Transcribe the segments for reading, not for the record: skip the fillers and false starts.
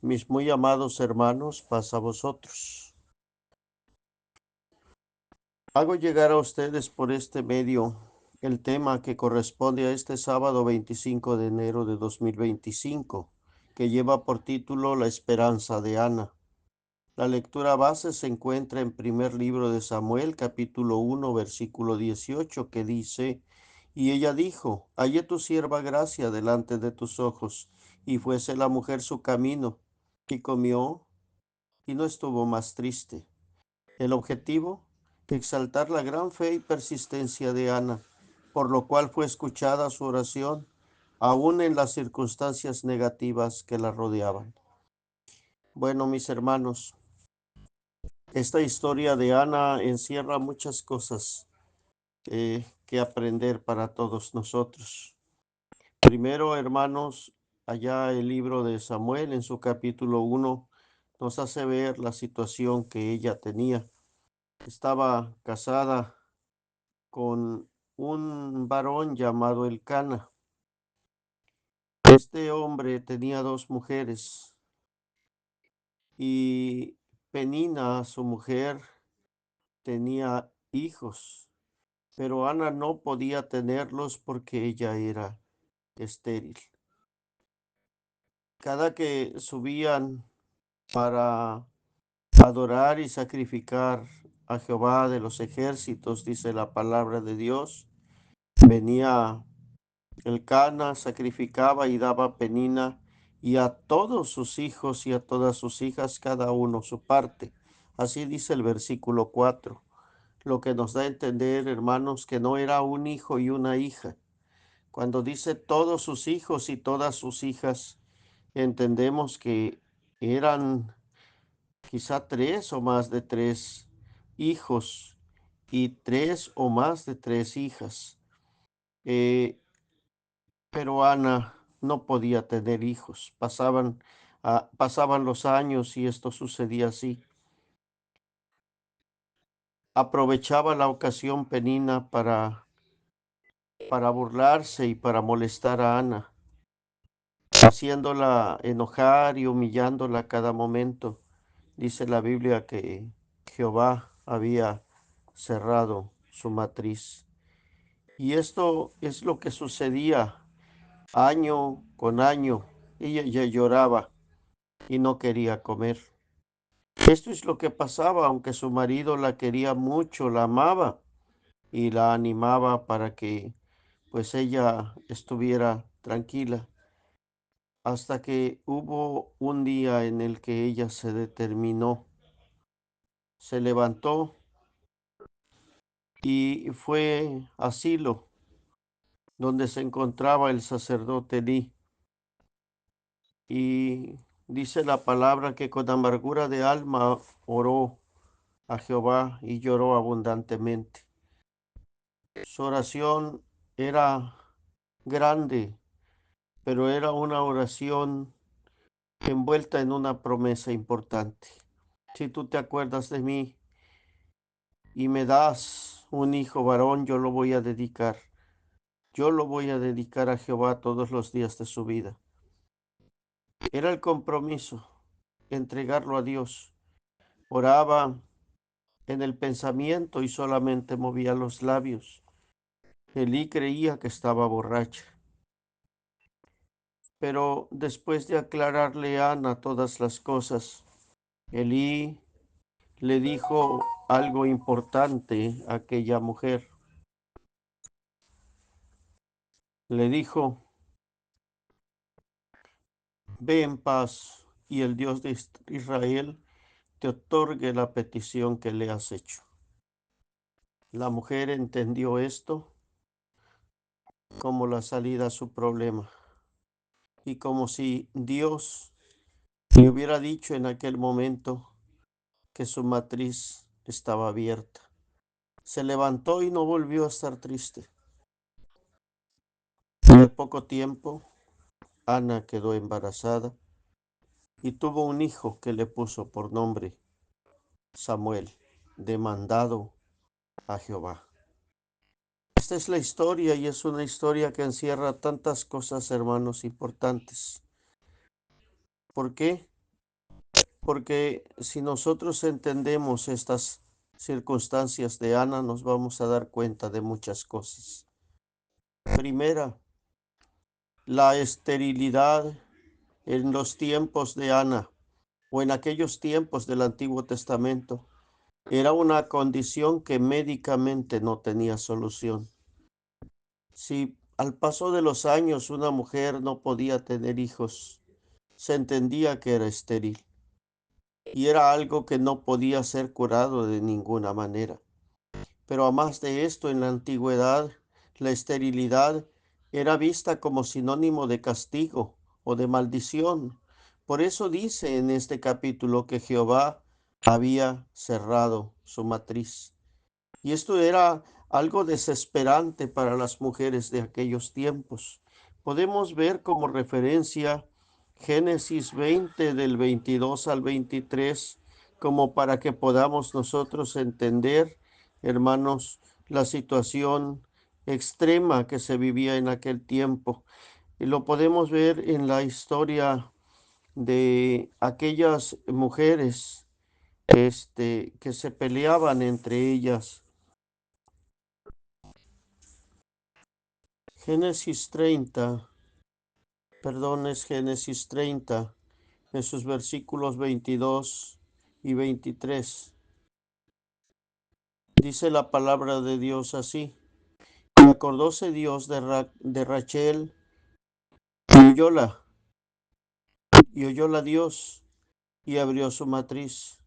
Mis muy amados hermanos, paz a vosotros. Hago llegar a ustedes por este medio el tema que corresponde a este sábado 25 de enero de 2025, que lleva por título La esperanza de Ana. La lectura base se encuentra en primer libro de Samuel, capítulo 1, versículo 18, que dice: Y ella dijo: Hallé tu sierva gracia delante de tus ojos. Y fuese la mujer su camino, y comió, y no estuvo más triste. El objetivo: exaltar la gran fe y persistencia de Ana, por lo cual fue escuchada su oración, aun en las circunstancias negativas que la rodeaban. Bueno, mis hermanos, esta historia de Ana encierra muchas cosas que aprender para todos nosotros. Primero, hermanos, allá el libro de Samuel en su capítulo 1 nos hace ver la situación que ella tenía. Estaba casada con un varón llamado Elcana. Este hombre tenía dos mujeres y Penina, su mujer, tenía hijos, pero Ana no podía tenerlos porque ella era estéril. Cada que subían para adorar y sacrificar a Jehová de los ejércitos, dice la palabra de Dios, venía Elcana, sacrificaba y daba Penina y a todos sus hijos y a todas sus hijas, cada uno su parte. Así dice el versículo 4, lo que nos da a entender, hermanos, que no era un hijo y una hija. Cuando dice todos sus hijos y todas sus hijas, entendemos que eran quizá tres o más de tres hijos y tres o más de tres hijas. Pero Ana no podía tener hijos. Pasaban los años y esto sucedía así. Aprovechaba la ocasión Penina para burlarse y para molestar a Ana, haciéndola enojar y humillándola a cada momento. Dice la Biblia que Jehová había cerrado su matriz. Y esto es lo que sucedía año con año. Ella ya lloraba y no quería comer. Esto es lo que pasaba, aunque su marido la quería mucho, la amaba y la animaba para que pues ella estuviera tranquila, hasta que hubo un día en el que ella se determinó, se levantó y fue a Silo, donde se encontraba el sacerdote Elí, y dice la palabra que con amargura de alma oró a Jehová y lloró abundantemente. Su oración era grande, pero era una oración envuelta en una promesa importante. Si tú te acuerdas de mí y me das un hijo varón, yo lo voy a dedicar. Yo lo voy a dedicar a Jehová todos los días de su vida. Era el compromiso, entregarlo a Dios. Oraba en el pensamiento y solamente movía los labios. Elí creía que estaba borracha. Pero después de aclararle a Ana todas las cosas, Elí le dijo algo importante a aquella mujer. Le dijo: ve en paz y el Dios de Israel te otorgue la petición que le has hecho. La mujer entendió esto como la salida a su problema y como si Dios le hubiera dicho en aquel momento que su matriz estaba abierta. Se levantó y no volvió a estar triste. Y al poco tiempo, Ana quedó embarazada y tuvo un hijo que le puso por nombre Samuel, demandado a Jehová. Esta es la historia y es una historia que encierra tantas cosas, hermanos, importantes. ¿Por qué? porque si nosotros entendemos estas circunstancias de Ana, nos vamos a dar cuenta de muchas cosas. Primera, la esterilidad en los tiempos de Ana o en aquellos tiempos del Antiguo Testamento era una condición que médicamente no tenía solución. Si al paso de los años una mujer no podía tener hijos, se entendía que era estéril y era algo que no podía ser curado de ninguna manera. Pero además de esto, en la antigüedad, la esterilidad era vista como sinónimo de castigo o de maldición. Por eso dice en este capítulo que Jehová había cerrado su matriz. Y esto era algo desesperante para las mujeres de aquellos tiempos. Podemos ver como referencia Génesis 20 del 22 al 23, como para que podamos nosotros entender, hermanos, la situación extrema que se vivía en aquel tiempo. Y lo podemos ver en la historia de aquellas mujeres que se peleaban entre ellas. Génesis 30, perdón, es Génesis 30, en sus versículos 22 y 23. Dice la palabra de Dios así: y acordóse Dios de Rachel, y oyóla Dios, y abrió su matriz,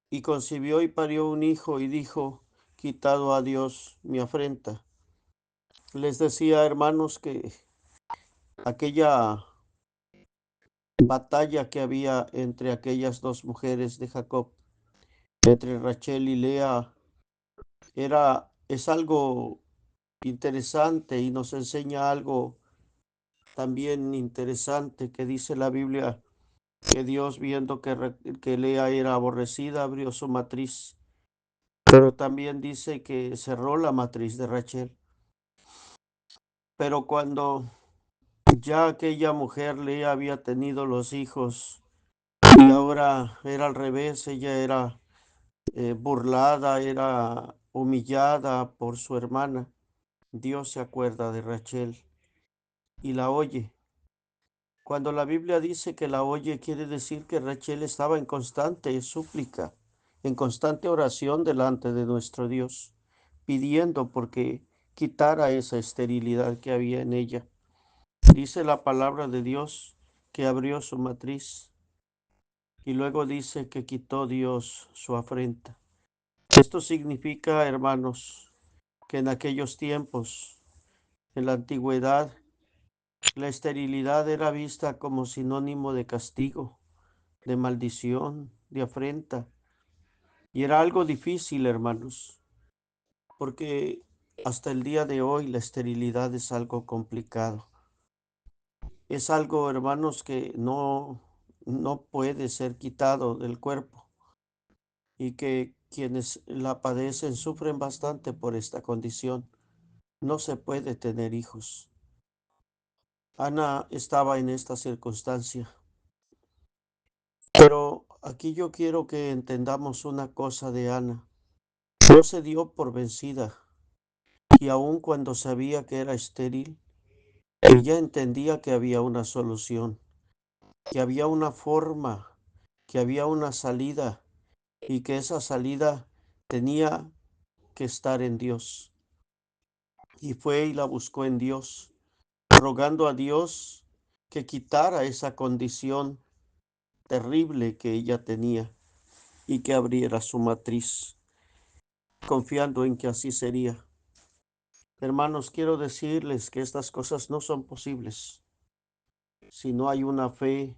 y concibió y parió un hijo, y dijo: quitado a Dios mi afrenta. Les decía, hermanos, que aquella batalla que había entre aquellas dos mujeres de Jacob, entre Rachel y Lea, es algo interesante y nos enseña algo también interesante que dice la Biblia, que Dios, viendo que Lea era aborrecida, abrió su matriz, pero también dice que cerró la matriz de Rachel. Pero cuando ya aquella mujer, Lea, había tenido los hijos y ahora era al revés, ella era burlada, era humillada por su hermana, Dios se acuerda de Rachel y la oye. Cuando la Biblia dice que la oye, quiere decir que Rachel estaba en constante súplica, en constante oración delante de nuestro Dios, pidiendo porque quitara esa esterilidad que había en ella. Dice la palabra de Dios que abrió su matriz y luego dice que quitó Dios su afrenta. Esto significa, hermanos, que en aquellos tiempos, en la antigüedad, la esterilidad era vista como sinónimo de castigo, de maldición, de afrenta. Y era algo difícil, hermanos, porque hasta el día de hoy la esterilidad es algo complicado. Es algo, hermanos, que no puede ser quitado del cuerpo y que quienes la padecen sufren bastante por esta condición. No se puede tener hijos. Ana estaba en esta circunstancia. Pero aquí yo quiero que entendamos una cosa de Ana. No se dio por vencida y aun cuando sabía que era estéril, ella entendía que había una solución, que había una forma, que había una salida y que esa salida tenía que estar en Dios. Y fue y la buscó en Dios, rogando a Dios que quitara esa condición terrible que ella tenía y que abriera su matriz, confiando en que así sería. Hermanos, quiero decirles que estas cosas no son posibles si no hay una fe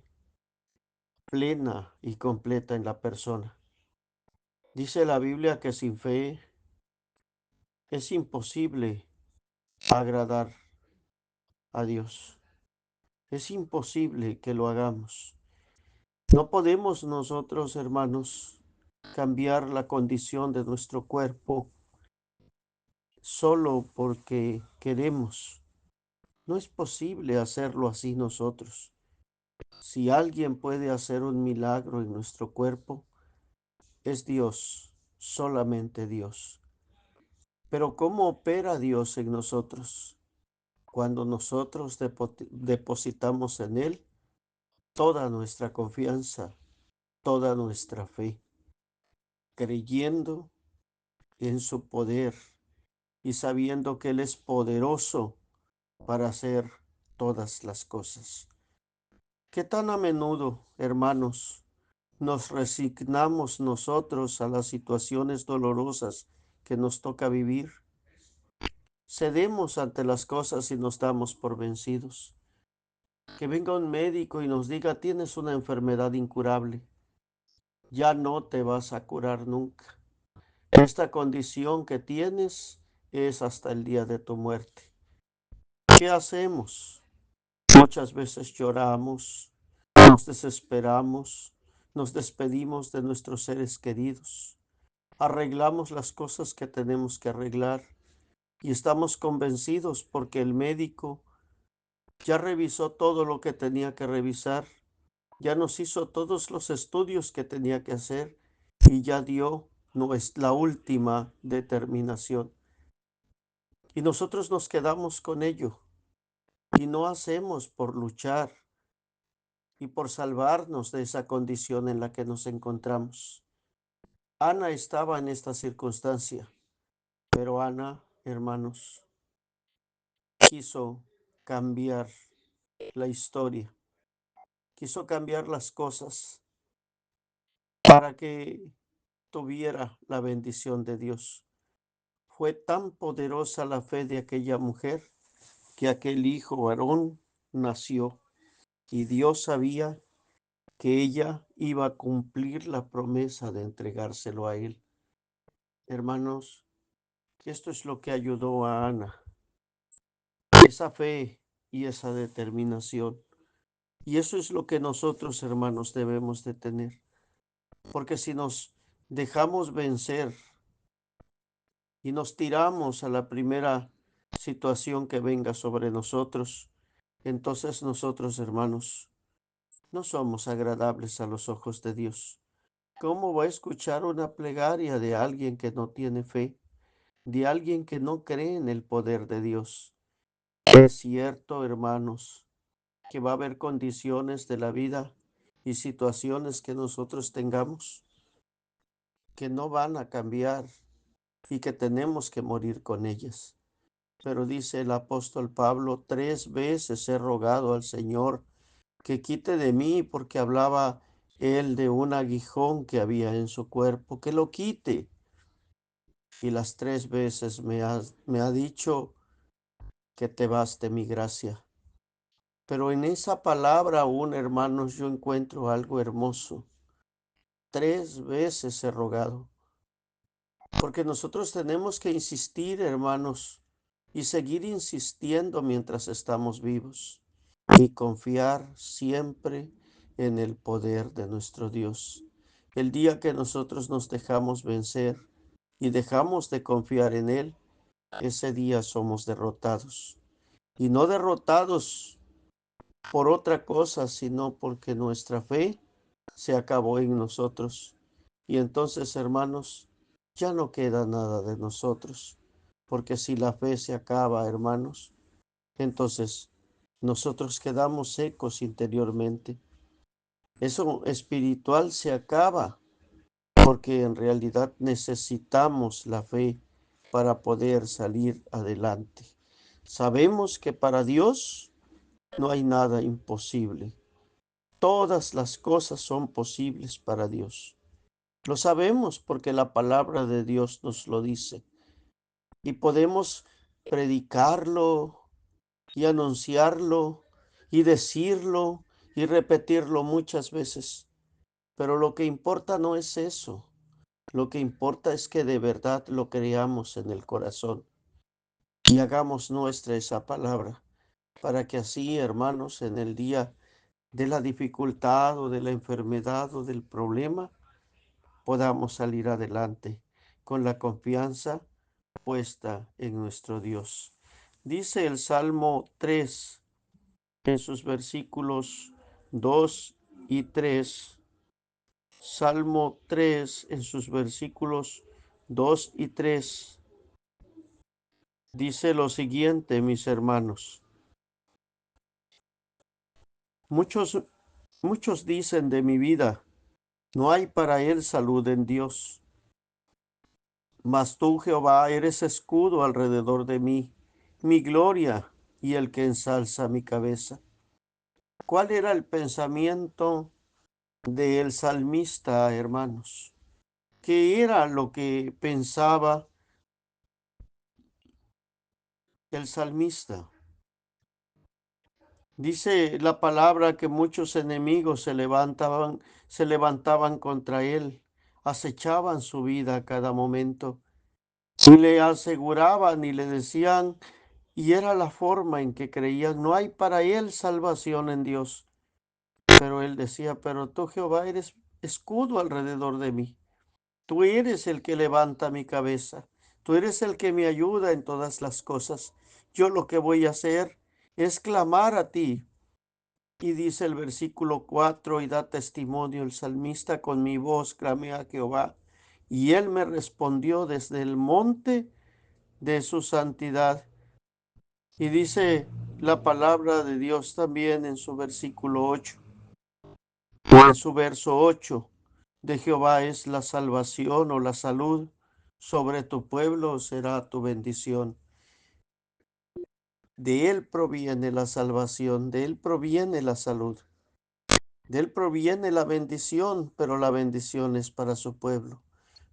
plena y completa en la persona. Dice la Biblia que sin fe es imposible agradar a Dios. Es imposible que lo hagamos. No podemos nosotros, hermanos, cambiar la condición de nuestro cuerpo solo porque queremos. No es posible hacerlo así nosotros. Si alguien puede hacer un milagro en nuestro cuerpo, es Dios, solamente Dios. Pero ¿cómo opera Dios en nosotros? Cuando nosotros depositamos en Él toda nuestra confianza, toda nuestra fe, creyendo en su poder y sabiendo que Él es poderoso para hacer todas las cosas. ¿Qué tan a menudo, hermanos, nos resignamos nosotros a las situaciones dolorosas que nos toca vivir? Cedemos ante las cosas y nos damos por vencidos. Que venga un médico y nos diga: tienes una enfermedad incurable, ya no te vas a curar nunca. Esta condición que tienes es hasta el día de tu muerte. ¿Qué hacemos? Muchas veces lloramos, nos desesperamos, nos despedimos de nuestros seres queridos, arreglamos las cosas que tenemos que arreglar y estamos convencidos porque el médico ya revisó todo lo que tenía que revisar, ya nos hizo todos los estudios que tenía que hacer y ya dio la última determinación. Y nosotros nos quedamos con ello y no hacemos por luchar y por salvarnos de esa condición en la que nos encontramos. Ana estaba en esta circunstancia, pero Ana, hermanos, quiso cambiar la historia, quiso cambiar las cosas para que tuviera la bendición de Dios. Fue tan poderosa la fe de aquella mujer que aquel hijo varón nació y Dios sabía que ella iba a cumplir la promesa de entregárselo a él. Hermanos, que esto es lo que ayudó a Ana, esa fe y esa determinación. Y eso es lo que nosotros, hermanos, debemos de tener. Porque si nos dejamos vencer y nos tiramos a la primera situación que venga sobre nosotros, entonces nosotros, hermanos, no somos agradables a los ojos de Dios. ¿Cómo va a escuchar una plegaria de alguien que no tiene fe, de alguien que no cree en el poder de Dios? Es cierto, hermanos, que va a haber condiciones de la vida y situaciones que nosotros tengamos que no van a cambiar y que tenemos que morir con ellas. Pero dice el apóstol Pablo: 3 veces he rogado al Señor que quite de mí, porque hablaba él de un aguijón que había en su cuerpo, que lo quite. Y las 3 veces me ha dicho: que te baste mi gracia. Pero en esa palabra aún, hermanos, yo encuentro algo hermoso. 3 veces he rogado. Porque nosotros tenemos que insistir, hermanos, y seguir insistiendo mientras estamos vivos y confiar siempre en el poder de nuestro Dios. El día que nosotros nos dejamos vencer y dejamos de confiar en Él, ese día somos derrotados. Y no derrotados por otra cosa, sino porque nuestra fe se acabó en nosotros. Y entonces, hermanos, ya no queda nada de nosotros, porque si la fe se acaba, hermanos, entonces nosotros quedamos secos interiormente. Eso espiritual se acaba, porque en realidad necesitamos la fe para poder salir adelante. Sabemos que para Dios no hay nada imposible. Todas las cosas son posibles para Dios. Lo sabemos porque la palabra de Dios nos lo dice. Y podemos predicarlo y anunciarlo y decirlo y repetirlo muchas veces. Pero lo que importa no es eso. Lo que importa es que de verdad lo creamos en el corazón y hagamos nuestra esa palabra, para que así, hermanos, en el día de la dificultad o de la enfermedad o del problema, podamos salir adelante con la confianza puesta en nuestro Dios. Dice el Salmo 3 en sus versículos 2 y 3. Salmo 3 en sus versículos 2 y 3 dice lo siguiente, mis hermanos. Muchos dicen de mi vida, no hay para él salud en Dios. Mas tú, Jehová, eres escudo alrededor de mí, mi gloria y el que ensalza mi cabeza. ¿Cuál era el pensamiento del salmista, hermanos? ¿Qué era lo que pensaba el salmista? Dice la palabra que muchos enemigos se levantaban contra él, acechaban su vida a cada momento y le aseguraban y le decían, y era la forma en que creían, no hay para él salvación en Dios. Pero él decía, pero tú, Jehová, eres escudo alrededor de mí. Tú eres el que levanta mi cabeza. Tú eres el que me ayuda en todas las cosas. Yo lo que voy a hacer es clamar a ti. Y dice el versículo 4, y da testimonio el salmista, con mi voz clamé a Jehová, y él me respondió desde el monte de su santidad. Y dice la palabra de Dios también en su versículo 8, en su verso 8, de Jehová es la salvación o la salud, sobre tu pueblo será tu bendición. De él proviene la salvación, de él proviene la salud, de él proviene la bendición, pero la bendición es para su pueblo.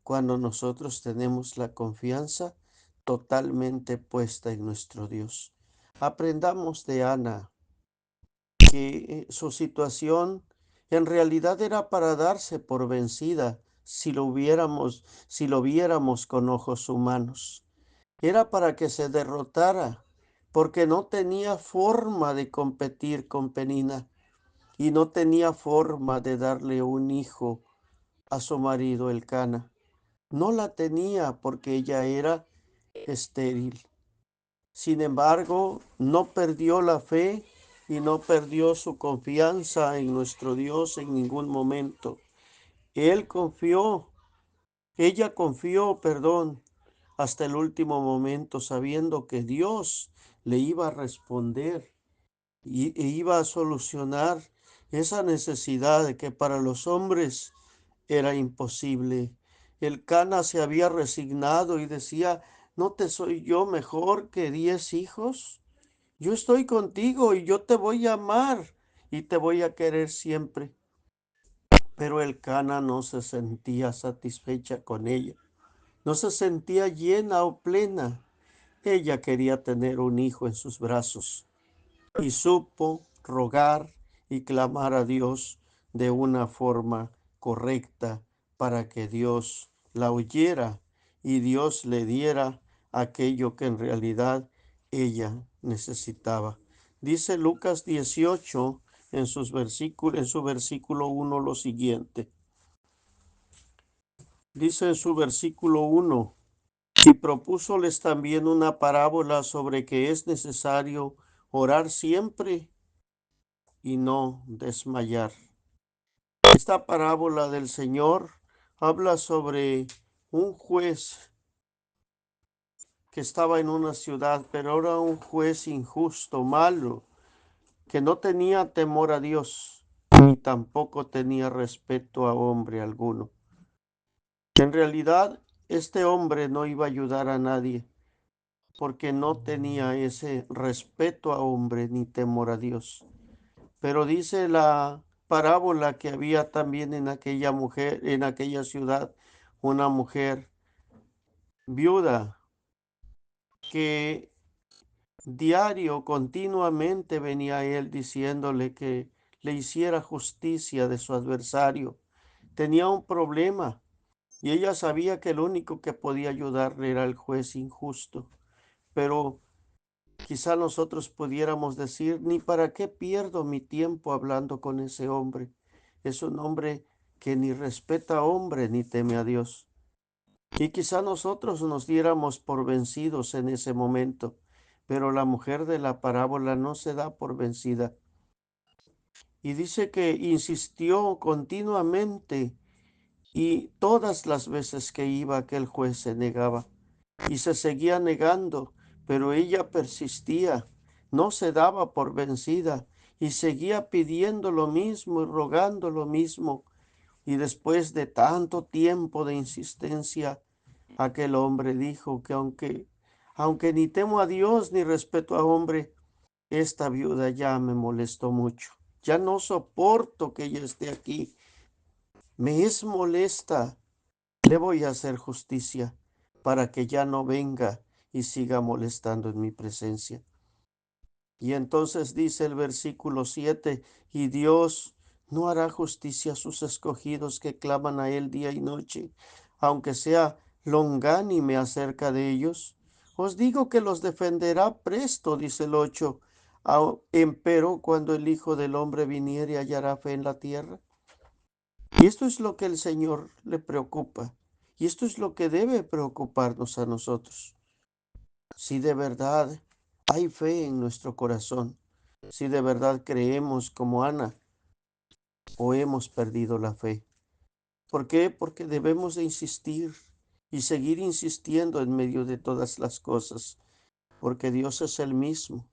Cuando nosotros tenemos la confianza totalmente puesta en nuestro Dios. Aprendamos de Ana que su situación en realidad era para darse por vencida si lo viéramos con ojos humanos. Era para que se derrotara, porque no tenía forma de competir con Penina y no tenía forma de darle un hijo a su marido Elcana. No la tenía porque ella era estéril. Sin embargo, no perdió la fe y no perdió su confianza en nuestro Dios en ningún momento. Él confió, ella confió, perdón, hasta el último momento, sabiendo que Dios le iba a responder e iba a solucionar esa necesidad que para los hombres era imposible. El Cana se había resignado y decía, ¿no te soy yo mejor que 10 hijos? Yo estoy contigo y yo te voy a amar y te voy a querer siempre. Pero el Cana no se sentía satisfecha con ella, no se sentía llena o plena. Ella quería tener un hijo en sus brazos y supo rogar y clamar a Dios de una forma correcta para que Dios la oyera y Dios le diera aquello que en realidad ella necesitaba. Dice Lucas 18 en su versículo 1 lo siguiente. Dice en su versículo 1, y propúsoles también una parábola sobre que es necesario orar siempre y no desmayar. Esta parábola del Señor habla sobre un juez que estaba en una ciudad, pero era un juez injusto, malo, que no tenía temor a Dios, ni tampoco tenía respeto a hombre alguno. En realidad, este hombre no iba a ayudar a nadie, porque no tenía ese respeto a hombre ni temor a Dios. Pero dice la parábola que había también en aquella mujer, en aquella ciudad, una mujer viuda que diario, continuamente venía a él diciéndole que le hiciera justicia de su adversario. Tenía un problema y ella sabía que el único que podía ayudarle era el juez injusto. Pero quizá nosotros pudiéramos decir, ni para qué pierdo mi tiempo hablando con ese hombre. Es un hombre que ni respeta a hombre ni teme a Dios. Y quizá nosotros nos diéramos por vencidos en ese momento, pero la mujer de la parábola no se da por vencida. Y dice que insistió continuamente y todas las veces que iba aquel juez se negaba y se seguía negando, pero ella persistía, no se daba por vencida y seguía pidiendo lo mismo y rogando lo mismo. Y después de tanto tiempo de insistencia, aquel hombre dijo que aunque ni temo a Dios ni respeto a hombre, esta viuda ya me molestó mucho. Ya no soporto que ella esté aquí. Me es molesta. Le voy a hacer justicia para que ya no venga y siga molestando en mi presencia. Y entonces dice el versículo 7, y Dios no hará justicia a sus escogidos que claman a Él día y noche, aunque sea longánime acerca de ellos. Os digo que los defenderá presto, dice el 8, empero cuando el Hijo del Hombre viniere hallará fe en la tierra. Y esto es lo que el Señor le preocupa. Y esto es lo que debe preocuparnos a nosotros. Si de verdad hay fe en nuestro corazón, si de verdad creemos como Ana o hemos perdido la fe. ¿Por qué? Porque debemos de insistir y seguir insistiendo en medio de todas las cosas, porque Dios es el mismo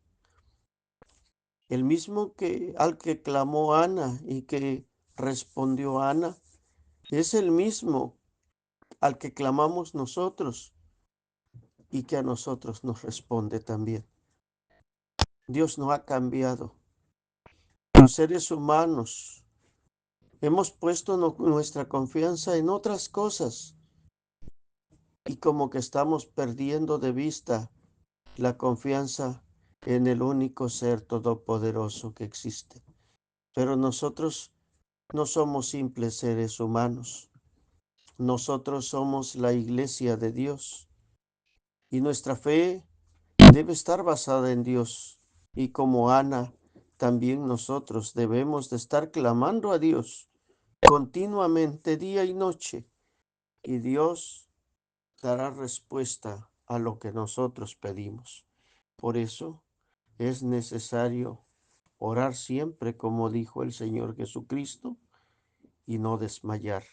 que al que clamó Ana y que respondió Ana, es el mismo al que clamamos nosotros y que a nosotros nos responde también. Dios no ha cambiado. Los seres humanos hemos puesto nuestra confianza en otras cosas y como que estamos perdiendo de vista la confianza en el único ser todopoderoso que existe. Pero nosotros no somos simples seres humanos. Nosotros somos la iglesia de Dios y nuestra fe debe estar basada en Dios. Y como Ana, también nosotros debemos de estar clamando a Dios continuamente, día y noche, y Dios dará respuesta a lo que nosotros pedimos. Por eso es necesario orar siempre, como dijo el Señor Jesucristo, y no desmayar.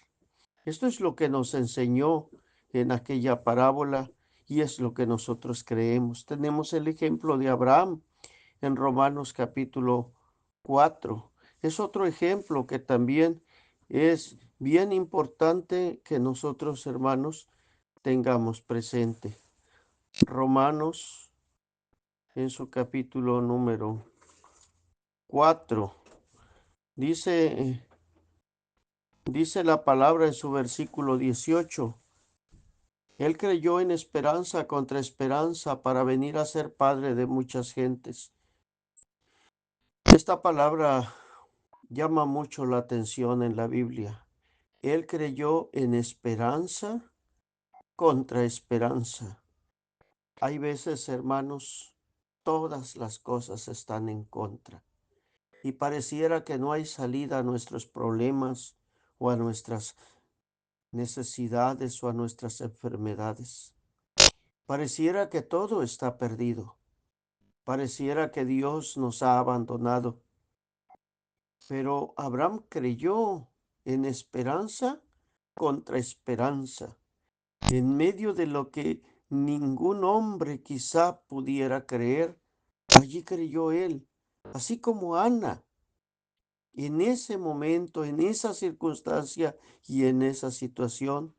Esto es lo que nos enseñó en aquella parábola y es lo que nosotros creemos. Tenemos el ejemplo de Abraham en Romanos capítulo 4. Es otro ejemplo que también es bien importante que nosotros, hermanos, tengamos presente. Romanos en su capítulo número 4 dice, dice la palabra en su versículo 18. Él creyó en esperanza contra esperanza para venir a ser padre de muchas gentes. Esta palabra llama mucho la atención en la Biblia. Él creyó en esperanza contra esperanza. Hay veces, hermanos, todas las cosas están en contra y pareciera que no hay salida a nuestros problemas o a nuestras necesidades o a nuestras enfermedades. Pareciera que todo está perdido. Pareciera que Dios nos ha abandonado. Pero Abraham creyó en esperanza contra esperanza, en medio de lo que ningún hombre quizá pudiera creer. Allí creyó él, así como Ana, en ese momento, en esa circunstancia y en esa situación,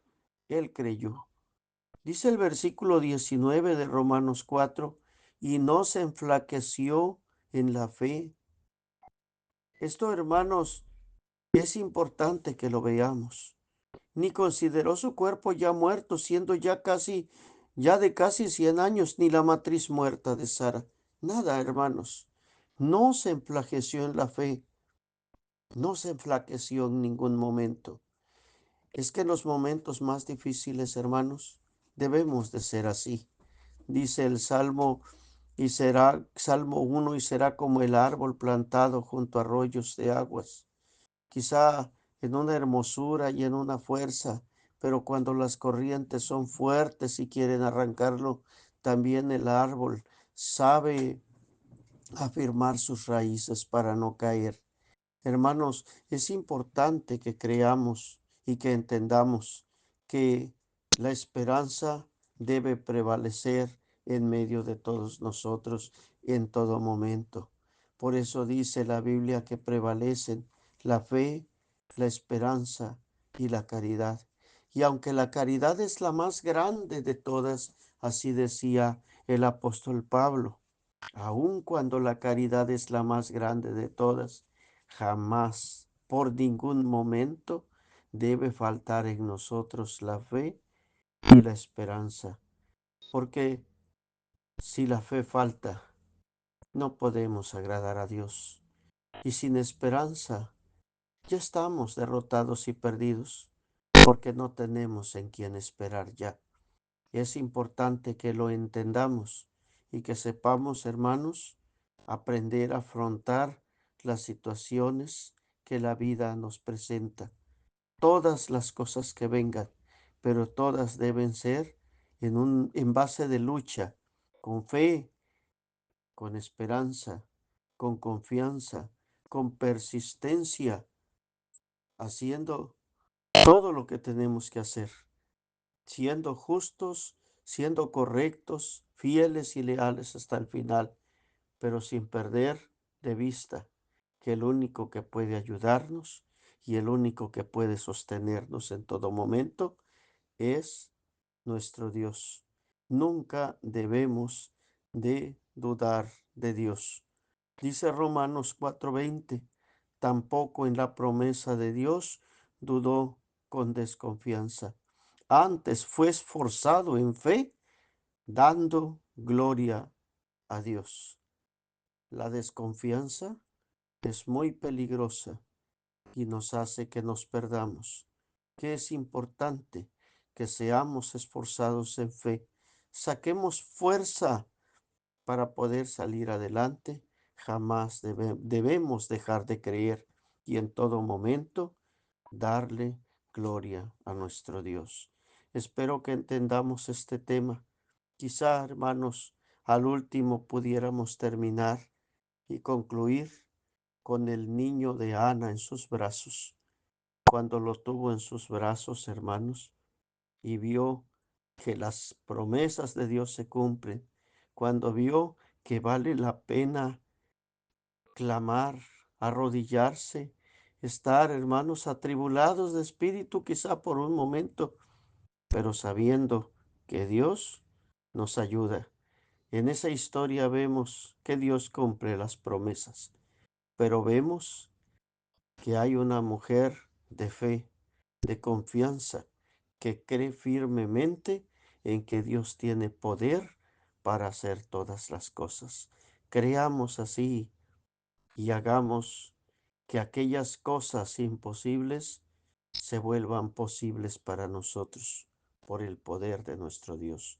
él creyó. Dice el versículo 19 de Romanos 4, y no se enflaqueció en la fe. Esto, hermanos, es importante que lo veamos. Ni consideró su cuerpo ya muerto, siendo ya de casi 100 años, ni la matriz muerta de Sara. Nada, hermanos. No se enflaqueció en la fe. No se enflaqueció en ningún momento. Es que en los momentos más difíciles, hermanos, debemos de ser así. Dice el Salmo, y será, Salmo 1, y será como el árbol plantado junto a arroyos de aguas, quizá en una hermosura y en una fuerza, pero cuando las corrientes son fuertes y quieren arrancarlo, también el árbol sabe afirmar sus raíces para no caer. Hermanos, es importante que creamos y que entendamos que la esperanza debe prevalecer en medio de todos nosotros en todo momento. Por eso dice la Biblia que prevalecen la fe, la esperanza y la caridad. Y aunque la caridad es la más grande de todas, así decía el apóstol Pablo, aun cuando la caridad es la más grande de todas, jamás, por ningún momento, debe faltar en nosotros la fe y la esperanza. Porque si la fe falta, no podemos agradar a Dios. Y sin esperanza, ya estamos derrotados y perdidos, porque no tenemos en quién esperar ya. Es importante que lo entendamos y que sepamos, hermanos, aprender a afrontar las situaciones que la vida nos presenta. Todas las cosas que vengan, pero todas deben ser en base de lucha, con fe, con esperanza, con confianza, con persistencia, haciendo todo lo que tenemos que hacer, siendo justos, siendo correctos, fieles y leales hasta el final, pero sin perder de vista que el único que puede ayudarnos y el único que puede sostenernos en todo momento es nuestro Dios. Nunca debemos de dudar de Dios. Dice Romanos 4:20, tampoco en la promesa de Dios dudó con desconfianza. Antes fue esforzado en fe, dando gloria a Dios. La desconfianza es muy peligrosa y nos hace que nos perdamos. Que es importante que seamos esforzados en fe, saquemos fuerza para poder salir adelante. Jamás debemos dejar de creer y en todo momento darle gloria a nuestro Dios. Espero que entendamos este tema. Quizá, hermanos, al último pudiéramos terminar y concluir con el niño de Ana en sus brazos. Cuando lo tuvo en sus brazos, hermanos, y vio que las promesas de Dios se cumplen, cuando vio que vale la pena clamar, arrodillarse, estar, hermanos, atribulados de espíritu quizá por un momento, pero sabiendo que Dios nos ayuda. En esa historia vemos que Dios cumple las promesas, pero vemos que hay una mujer de fe, de confianza, que cree firmemente en que Dios tiene poder para hacer todas las cosas. Creamos así y hagamos que aquellas cosas imposibles se vuelvan posibles para nosotros por el poder de nuestro Dios.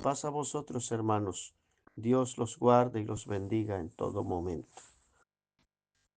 Paz a vosotros, hermanos. Dios los guarde y los bendiga en todo momento.